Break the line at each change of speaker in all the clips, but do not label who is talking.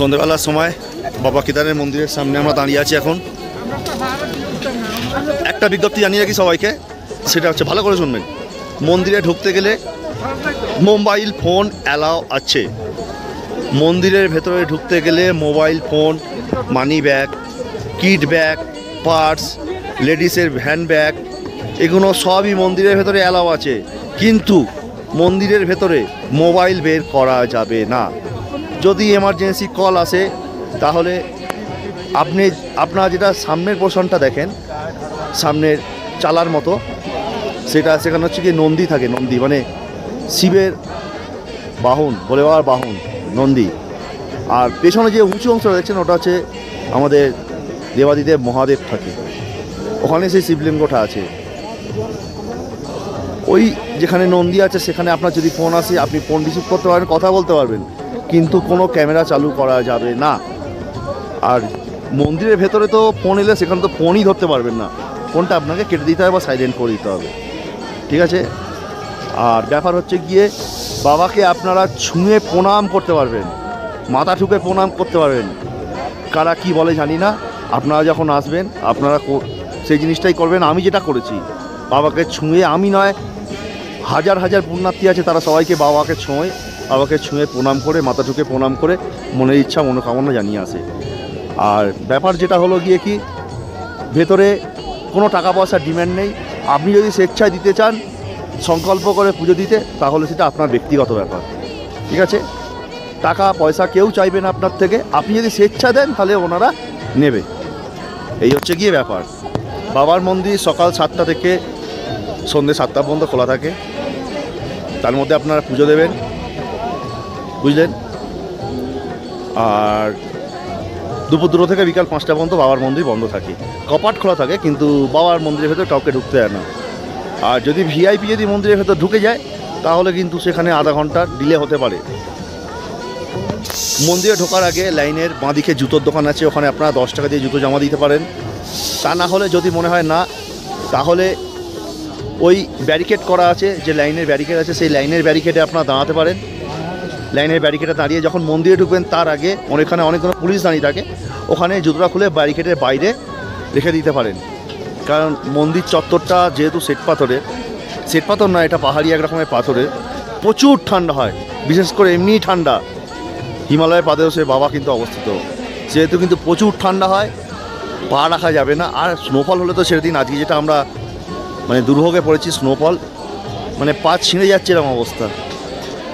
সন্ধ্যাবেলার সময় বাবা কেদারের মন্দিরের সামনে আমরা দাঁড়িয়ে আছি। এখন একটা বিজ্ঞপ্তি জানিয়ে রাখি সবাইকে, সেটা হচ্ছে ভালো করে শুনবেন। মন্দিরে ঢুকতে গেলে মোবাইল ফোন অ্যালাউ আছে। মন্দিরের ভেতরে ঢুকতে গেলে mobile phone, money bag, kit bag, purse, লেডিসের হ্যান্ড ব্যাগ, এগুলো সবই মন্দিরের ভেতরে অ্যালাউ আছে। কিন্তু মন্দিরের ভেতরে মোবাইল বের করা যাবে না। যদি এমার্জেন্সি কল আসে তাহলে আপনারা যেটা সামনের পোর্শনটা দেখেন, সামনের চালার মতো, সেখানে হচ্ছে কি নন্দী থাকে। নন্দী মানে শিবের বাহন, বলে বাবার বাহন নন্দী। আর পেছনে যে উঁচু অংশটা দেখছেন ওটা হচ্ছে আমাদের দেবাদিদেব মহাদেব থাকে, ওখানে সেই শিবলিঙ্গটা আছে। ওই যেখানে নন্দী আছে সেখানে আপনার যদি ফোন আসে আপনি ফোন রিসিভ করতে পারবেন, কথা বলতে পারবেন, কিন্তু কোনো ক্যামেরা চালু করা যাবে না। আর মন্দিরের ভেতরে তো ফোন এলে সেখানে তো ফোনই ধরতে পারবেন না, ফোনটা আপনাকে কেটে দিতে হবে বা সাইলেন্ট করে দিতে হবে, ঠিক আছে। আর ব্যাপার হচ্ছে গিয়ে বাবাকে আপনারা ছুঁয়ে প্রণাম করতে পারবেন, মাথা ঠুকে প্রণাম করতে পারবেন। কারা কি বলে জানি না, আপনারা যখন আসবেন আপনারা সেই জিনিসটাই করবেন। আমি যেটা করেছি, বাবাকে ছুঁয়ে, আমি নয় হাজার হাজার পুণ্যার্থী আছে তারা সবাইকে বাবাকে ছুঁয়ে প্রণাম করে, মাথা ঠুকে প্রণাম করে মনের ইচ্ছা মনোকামনা জানিয়ে আসে। আর ব্যাপার যেটা হলো গিয়ে কি, ভেতরে কোনো টাকা পয়সার ডিম্যান্ড নেই। আপনি যদি স্বেচ্ছায় দিতে চান, সংকল্প করে পুজো দিতে, তাহলে সেটা আপনার ব্যক্তিগত ব্যাপার, ঠিক আছে। টাকা পয়সা কেউ চাইবে না আপনার থেকে, আপনি যদি স্বেচ্ছা দেন তাহলে ওনারা নেবে। এই হচ্ছে গিয়ে ব্যাপার। বাবার মন্দির সকাল 7টা থেকে সন্ধ্যে 7টা পর্যন্ত খোলা থাকে। তার মধ্যে আপনারা পুজো দেবেন, বুঝলেন। আর দুপুর 2 থেকে বিকাল 5টা পর্যন্ত বাবার মন্দির বন্ধ থাকে, কপাট খোলা থাকে, কিন্তু বাবার মন্দিরের ভেতর কাউকে ঢুকতে দেয় না। আর যদি ভিআইপি যদি মন্দিরের ভেতর ঢুকে যায় তাহলে কিন্তু সেখানে আধা ঘন্টা ডিলে হতে পারে। মন্দিরে ঢোকার আগে লাইনের বাঁদিকে জুতোর দোকান আছে, ওখানে আপনারা 10 টাকা দিয়ে জুতো জমা দিতে পারেন। তা না হলে যদি মনে হয় না, তাহলে ওই ব্যারিকেড করা আছে, যে লাইনের ব্যারিকেড আছে সেই লাইনের ব্যারিকেডে আপনারা দাঁড়াতে পারেন। লাইনের ব্যারিকেডে দাঁড়িয়ে যখন মন্দিরে ঢুকবেন তার আগে অনেকখানে অনেকগুলো পুলিশ দাঁড়িয়ে থাকে, ওখানে জুতোটা খুলে ব্যারিকেডের বাইরে রেখে দিতে পারেন। কারণ মন্দির চত্বরটা যেহেতু শ্বেত পাথর নয়, এটা পাহাড়ি এক রকমের পাথরের, প্রচুর ঠান্ডা হয়। বিশেষ করে এমনি ঠান্ডা, হিমালয়ের পাদদেশে বাবা কিন্তু অবস্থিত, যেহেতু কিন্তু প্রচুর ঠান্ডা হয়, পা রাখা যাবে না। আর স্নোফল হলে তো সেদিন আজকে যেটা আমরা মানে দুর্ভোগে পড়েছি, স্নোফল মানে পা ছিঁড়ে যাচ্ছে এরকম অবস্থা।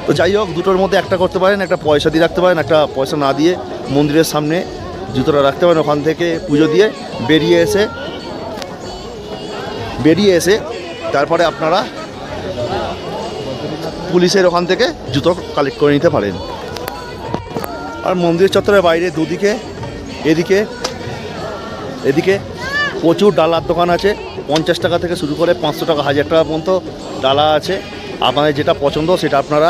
তো যাই হোক, দুটোর মধ্যে একটা করতে পারেন, একটা পয়সা দিয়ে রাখতে পারেন, একটা পয়সা না দিয়ে মন্দিরের সামনে জুতোটা রাখতে পারেন। ওখান থেকে পুজো দিয়ে বেরিয়ে এসে তারপরে আপনারা পুলিশের ওখান থেকে জুতো কালেক্ট করে নিতে পারেন। আর মন্দির চত্বরের বাইরে দুদিকে, এদিকে প্রচুর ডালার দোকান আছে। 50 টাকা থেকে শুরু করে 500 টাকা, 1000 টাকা পর্যন্ত ডালা আছে। আপনাদের যেটা পছন্দ সেটা আপনারা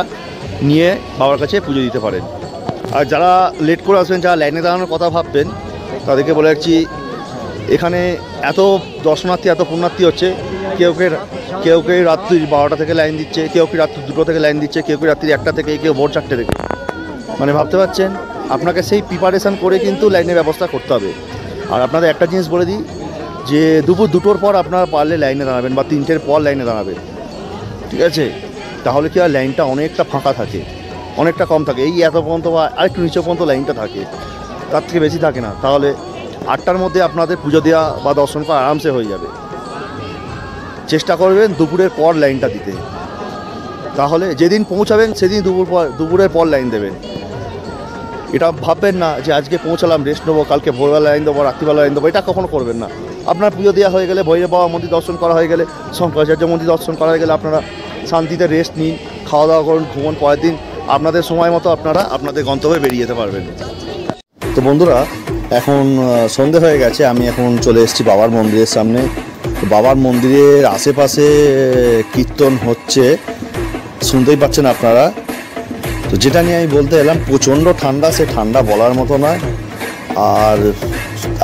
নিয়ে বাবার কাছে পুজো দিতে পারেন। আর যারা লেট করে আসবেন, যারা লাইনে দাঁড়ানোর কথা ভাববেন, তাদেরকে বলে রাখছি, এখানে এত দর্শনার্থী, এত পুণ্যার্থী হচ্ছে, কেউ রাত্রি 12টা থেকে লাইন দিচ্ছে, কেউ রাত্রি 2টো থেকে লাইন দিচ্ছে, কেউ রাত্রি 1টা থেকে, কেউ ভোর 4টে থেকে। মানে ভাবতে পারছেন, আপনাকে সেই প্রিপারেশান করে কিন্তু লাইনের ব্যবস্থা করতে হবে। আর আপনাদের একটা জিনিস বলে দিই, যে দুপুর 2টোর পর আপনারা পারলে লাইনে দাঁড়াবেন, বা 3টের পর লাইনে দাঁড়াবেন, ঠিক আছে। তাহলে কি হয়, লাইনটা অনেকটা ফাঁকা থাকে, অনেকটা কম থাকে। এই এত পর্যন্ত বা আরেকটু নিচে পর্যন্ত লাইনটা থাকে, তার থেকে বেশি থাকে না। তাহলে 8টার মধ্যে আপনাদের পুজো দেওয়া বা দর্শন করা আরামসে হয়ে যাবে। চেষ্টা করবেন দুপুরের পর লাইনটা দিতে, তাহলে যেদিন পৌঁছাবেন সেদিন দুপুরের পর লাইন দেবেন। এটা ভাববেন না যে আজকে পৌঁছালাম, রেস্ট নেবো, কালকে ভোরবেলা লাইন দেবো, রাত্রিবেলা লাইন দেবো, এটা কখনো করবেন না। আপনার পুজো দেওয়া হয়ে গেলে, ভৈরব বাবা মন্দির দর্শন করা হয়ে গেলে, শঙ্করাচার্য মন্দির দর্শন করা হয়ে গেলে, আপনারা শান্তিতে রেস্ট নিন, খাওয়া দাওয়া করুন, ঘুমন। পরের দিন আপনাদের সময় মতো আপনারা আপনাদের গন্তব্যে বেরিয়ে যেতে পারবেন। তো বন্ধুরা, এখন সন্ধে হয়ে গেছে, আমি এখন চলে এসেছি বাবার মন্দিরের সামনে। বাবার মন্দিরের আশেপাশে কীর্তন হচ্ছে, শুনতেই পাচ্ছেন আপনারা। তো যেটা নিয়ে আমি বলতে এলাম, প্রচণ্ড ঠান্ডা, সে ঠান্ডা বলার মতো নয়। আর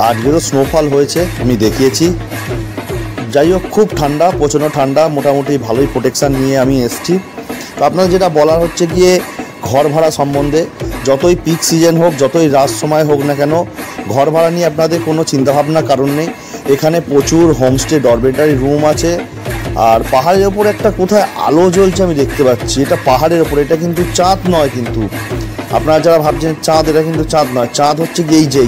আজকে তো স্নোফল হয়েছে, আমি দেখিয়েছি। যাই হোক, খুব ঠান্ডা, প্রচণ্ড ঠান্ডা, মোটামুটি ভালোই প্রোটেকশান নিয়ে আমি এসেছি। তো আপনাদের যেটা বলার হচ্ছে গিয়ে ঘর ভাড়া সম্বন্ধে, যতই পিক সিজন হোক, যতই রাত সময় হোক না কেন, ঘর ভাড়া নিয়ে আপনাদের কোনো চিন্তাভাবনার কারণ নেই। এখানে প্রচুর হোমস্টে ডরমেটারি রুম আছে। আর পাহাড়ের ওপরে একটা কোথায় আলো জ্বলছে আমি দেখতে পাচ্ছি, এটা পাহাড়ের ওপরে, এটা কিন্তু চাঁদ নয়। কিন্তু আপনারা যারা ভাবছেন চাঁদ, এটা কিন্তু চাঁদ নয়, চাঁদ হচ্ছে কি এই যে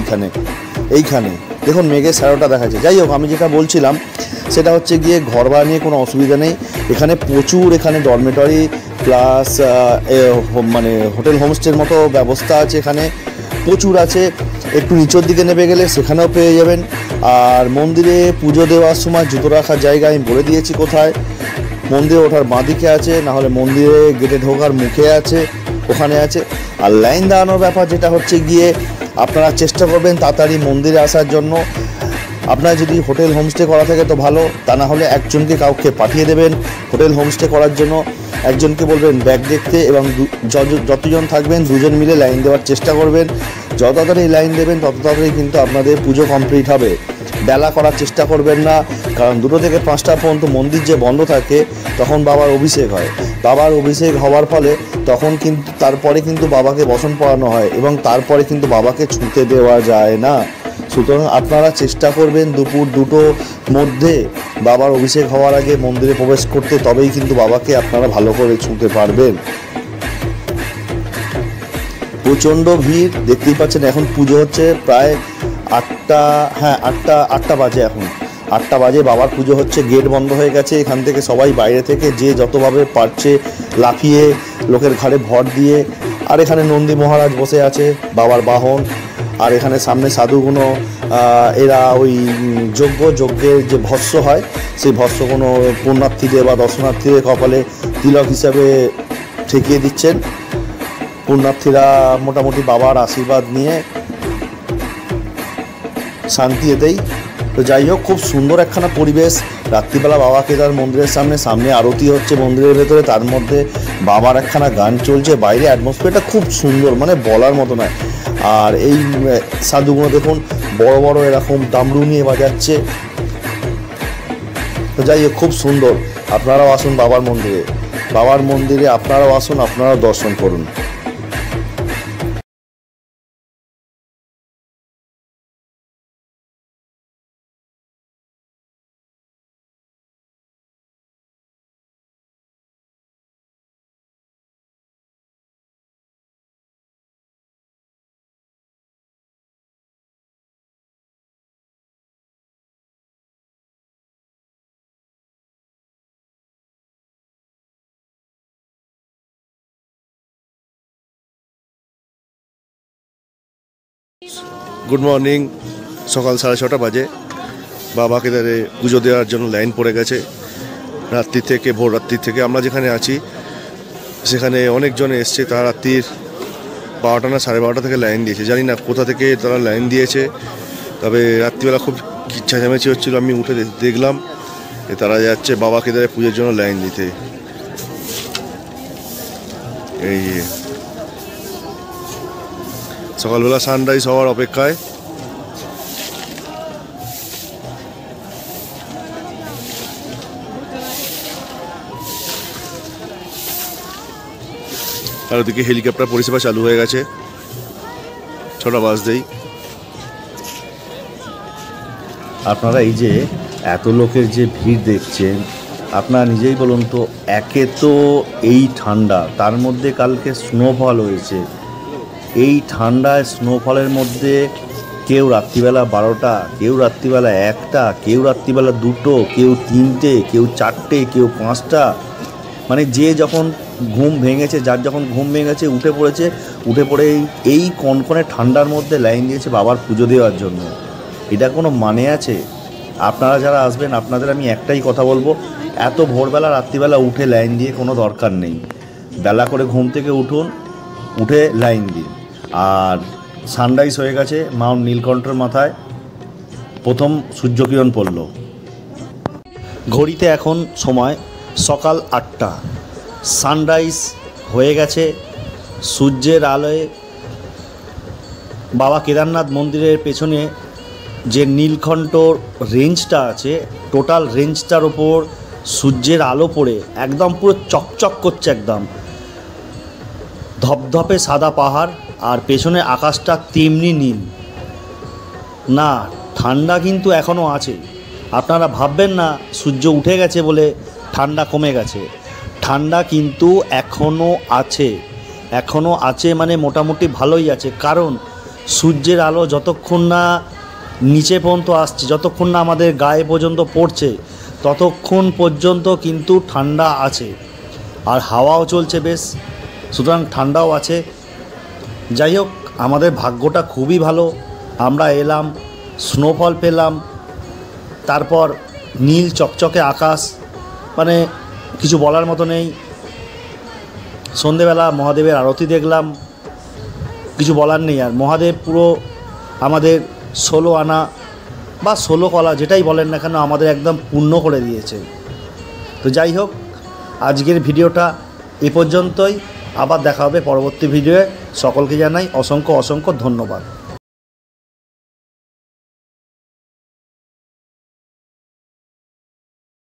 এইখানে দেখুন মেঘের শ্যাডোটা দেখা যায়। যাই হোক, আমি যেটা বলছিলাম সেটা হচ্ছে গিয়ে ঘর ভাড়া নিয়ে কোনো অসুবিধা নেই। এখানে প্রচুর, এখানে ডরমেটরি প্লাস মানে হোটেল হোমস্টের মতো ব্যবস্থা আছে, এখানে প্রচুর আছে। একটু নিচের দিকে নেমে গেলে সেখানেও পেয়ে যাবেন। আর মন্দিরে পুজো দেওয়ার সময় জুতো রাখার জায়গা আমি বলে দিয়েছি কোথায়। মন্দিরে ওঠার বাঁদিকে আছে, নাহলে মন্দিরে গেটে ঢোকার মুখে আছে, ওখানে আছে। আর লাইন দাঁড়ানোর ব্যাপার যেটা হচ্ছে গিয়ে, আপনারা চেষ্টা করবেন তাড়াতাড়ি মন্দিরে আসার জন্য। আপনার যদি হোটেল হোমস্টে করা থাকে তো ভালো, তা না হলে একজনকে কাউকে পাঠিয়ে দেবেন হোটেল হোমস্টে করার জন্য। একজনকে বলবেন ব্যাগ দেখতে, এবং যতজন থাকবেন দুজন মিলে লাইন দেওয়ার চেষ্টা করবেন। যত তাড়াতাড়ি লাইন দেবেন তত তাড়াতাড়ি কিন্তু আপনাদের পুজো কমপ্লিট হবে। বেলা করার চেষ্টা করবেন না, কারণ 2টো থেকে 5টা পর্যন্ত মন্দির যে বন্ধ থাকে তখন বাবার অভিষেক হয়। বাবার অভিষেক হওয়ার ফলে তখন কিন্তু তারপরে কিন্তু বাবাকে বসন পড়ানো হয়, এবং তারপরে কিন্তু বাবাকে ছুঁতে দেওয়া যায় না। সুতরাং আপনারা চেষ্টা করবেন দুপুর 2টোর মধ্যে বাবার অভিষেক হওয়ার আগে মন্দিরে প্রবেশ করতে, তবেই কিন্তু বাবাকে আপনারা ভালো করে ছুঁতে পারবেন। প্রচণ্ড ভিড় দেখতেই পাচ্ছেন। এখন পুজো হচ্ছে প্রায় 8টা, হ্যাঁ 8টা বাজে। এখন 8টা বাজে, বাবার পুজো হচ্ছে। গেট বন্ধ হয়ে গেছে। এখান থেকে সবাই বাইরে থেকে যে যতভাবে পারছে লাফিয়ে লোকের ঘাড়ে ভর দিয়ে। আর এখানে নন্দী মহারাজ বসে আছে, বাবার বাহন। আর এখানে সামনে সাধুগুলো, এরা ওই যজ্ঞের যে ভস্য হয় সেই ভস্য কোনো পুণ্যার্থীদের বা দর্শনার্থীদের কপালে তিলক হিসাবে ঠেকিয়ে দিচ্ছেন। পুণ্যার্থীরা মোটামুটি বাবার আশীর্বাদ নিয়ে শান্তি এতেই। তো যাই হোক, খুব সুন্দর একখানা পরিবেশ। রাত্রিবেলা বাবা কেদার মন্দিরের সামনে আরতি হচ্ছে মন্দিরের ভেতরে, তার মধ্যে বাবার একখানা গান চলছে। বাইরে অ্যাটমসফিয়ারটা খুব সুন্দর, মানে বলার মতো নয়। আর এই সাধুগুলো দেখুন বড় বড় এরকম ডামরু নিয়ে বাজাচ্ছে। তো যাই হোক, খুব সুন্দর। আপনারাও আসুন বাবার মন্দিরে আপনারাও আসুন, আপনারাও দর্শন করুন। Good morning. সকাল 6:30 বাজে। বাবা কেদারে পুজো দেওয়ার জন্য লাইন পড়ে গেছে ভোর রাত্রি থেকে। আমরা যেখানে আছি সেখানে অনেকজন এসছে, তারা রাত্রির 12টা না 12:30 থেকে লাইন দিয়েছে। জানি না কোথা থেকে তারা লাইন দিয়েছে, তবে রাত্রিবেলা খুব চেঁচামেচি হচ্ছিল। আমি উঠে দেখলাম তারা যাচ্ছে বাবা কেদারে পুজোর জন্য লাইন দিতে। এই সকালবেলা সানরাইজ হওয়ার অপেক্ষায়। আর ওদিকে হেলিকপ্টার পরিষেবা চালু হয়ে গেছে 6টা বাজতেই। আপনারা এই যে এত লোকের যে ভিড় দেখছেন, আপনারা নিজেই বলুন তো, একে তো এই ঠান্ডা, তার মধ্যে কালকে স্নোফল হয়েছে। এই ঠান্ডায় স্নোফলের মধ্যে কেউ রাত্রিবেলা 12টা, কেউ রাত্রিবেলা 1টা, কেউ রাত্রিবেলা 2টো, কেউ 3টে, কেউ 4টে, কেউ 5টা, মানে যে যখন ঘুম ভেঙেছে, যার যখন ঘুম ভেঙেছে উঠে পড়ে এই কনকনে ঠান্ডার মধ্যে লাইন দিয়েছে বাবার পুজো দেওয়ার জন্য। এটা কোনো মানে আছে? আপনারা যারা আসবেন আপনাদের আমি একটাই কথা বলবো, এত ভোরবেলা রাত্রিবেলা উঠে লাইন দিয়ে কোনো দরকার নেই। বেলা করে ঘুম থেকে উঠুন, উঠে লাইন দিন। আর সানরাইজ হয়ে গেছে মাউন্ট নীলকণ্ঠের মাথায়, প্রথম সূর্যকিরণ পড়ল। ঘড়িতে এখন সময় সকাল 8টা। সানরাইজ হয়ে গেছে। সূর্যের আলোয় বাবা কেদারনাথ মন্দিরের পেছনে যে নীলকণ্ঠ রেঞ্জটা আছে, টোটাল রেঞ্জটার ওপর সূর্যের আলো পড়ে একদম পুরো চকচক করছে, একদম ধপধপে সাদা পাহাড়।
আর পেছনে আকাশটা তেমনি নীল। না, ঠান্ডা কিন্তু এখনও আছে। আপনারা ভাববেন না সূর্য উঠে গেছে বলে ঠান্ডা কমে গেছে। ঠান্ডা কিন্তু এখনও আছে, মানে মোটামুটি ভালোই আছে। কারণ সূর্যের আলো যতক্ষণ না নিচে পর্যন্ত আসছে, যতক্ষণ না আমাদের গায়ে পর্যন্ত পড়ছে, ততক্ষণ পর্যন্ত কিন্তু ঠান্ডা আছে। আর হাওয়াও চলছে বেশ, সুতরাং ঠান্ডাও আছে। যাই হোক, আমাদের ভাগ্যটা খুবই ভালো। আমরা এলাম, স্নোফল পেলাম, তারপর নীল চকচকে আকাশ, মানে কিছু বলার মতো নেই। সন্ধেবেলা মহাদেবের আরতি দেখলাম, কিছু বলার নেই। আর মহাদেব পুরো আমাদের 16 আনা বা 16 কলা যেটাই বলেন না কেন, আমাদের একদম পূর্ণ করে দিয়েছে। তো যাই হোক, আজকের ভিডিওটা এ পর্যন্তই। আবার দেখা হবে পরবর্তী ভিডিওয়ে। সকলকে জানাই অসংখ্য অসংখ্য ধন্যবাদ।